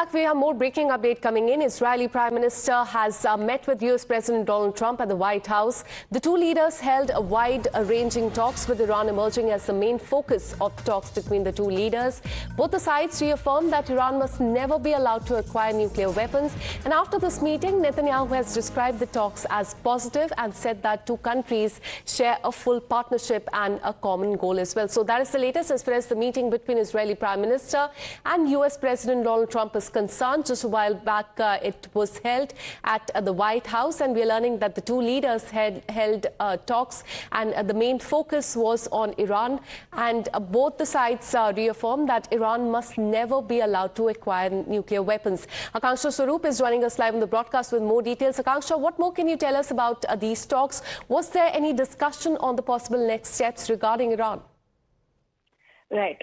back. We have more breaking update coming in. Israeli Prime Minister has met with US President Donald Trump at the White House. The two leaders held wide-ranging talks with Iran, emerging as the main focus of talks between the two leaders. Both the sides reaffirmed that Iran must never be allowed to acquire nuclear weapons. And after this meeting, Netanyahu has described the talks as positive and said that two countries share a full partnership and a common goal as well. So that is the latest as far as the meeting between Israeli Prime Minister and US President Donald Trump is concerned. Just a while back, it was held at the White House, and we're learning that the two leaders had held talks, and the main focus was on Iran. And both the sides reaffirmed that Iran must never be allowed to acquire nuclear weapons. Akanksha Swaroop is joining us live on the broadcast with more details. Akanksha, what more can you tell us about these talks? Was there any discussion on the possible next steps regarding Iran? Right.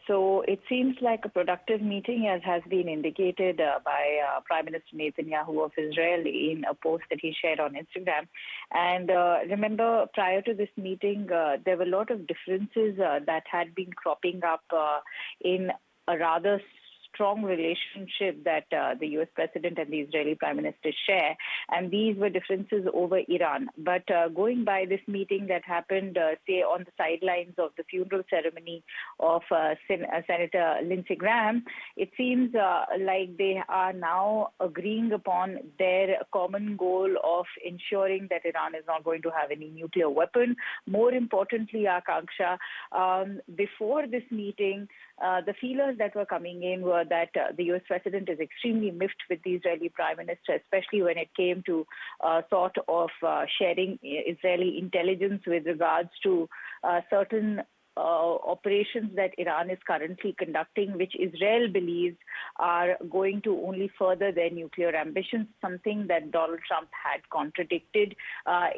So it seems like a productive meeting, as has been indicated by Prime Minister Netanyahu of Israel in a post that he shared on Instagram. And remember, prior to this meeting, there were a lot of differences that had been cropping up in a rather strong relationship that the US President and the Israeli Prime Minister share, and these were differences over Iran. But going by this meeting that happened, say, on the sidelines of the funeral ceremony of Senator Lindsey Graham, it seems like they are now agreeing upon their common goal of ensuring that Iran is not going to have any nuclear weapon. More importantly, Akanksha, before this meeting, the feelers that were coming in were that the US President is extremely miffed with the Israeli Prime Minister, especially when it came to sort of sharing Israeli intelligence with regards to certain operations that Iran is currently conducting, which Israel believes are going to only further their nuclear ambitions, something that Donald Trump had contradicted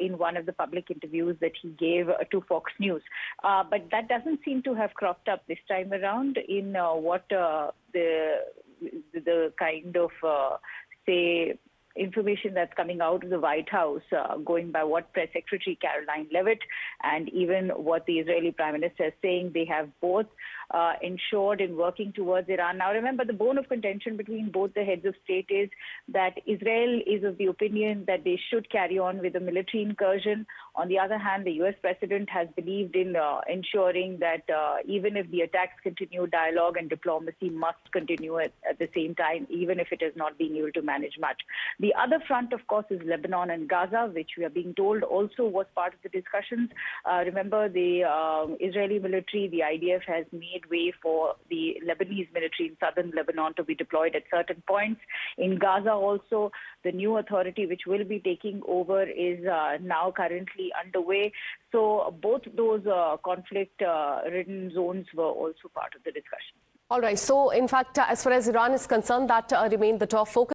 in one of the public interviews that he gave to Fox News. But that doesn't seem to have cropped up this time around in what the kind of, say, information that's coming out of the White House, going by what Press Secretary Caroline Levitt and even what the Israeli Prime Minister is saying, they have both ensured in working towards Iran. Now, remember, the bone of contention between both the heads of state is that Israel is of the opinion that they should carry on with a military incursion. On the other hand, the US President has believed in ensuring that even if the attacks continue, dialogue and diplomacy must continue at the same time, even if it is not being able to manage much. The other front, of course, is Lebanon and Gaza, which we are being told also was part of the discussions. Remember, the Israeli military, the IDF, has made way for the Lebanese military in southern Lebanon to be deployed at certain points. In Gaza also, the new authority which will be taking over is now currently underway. So both those conflict-ridden zones were also part of the discussion. All right. So, in fact, as far as Iran is concerned, that remained the top focus.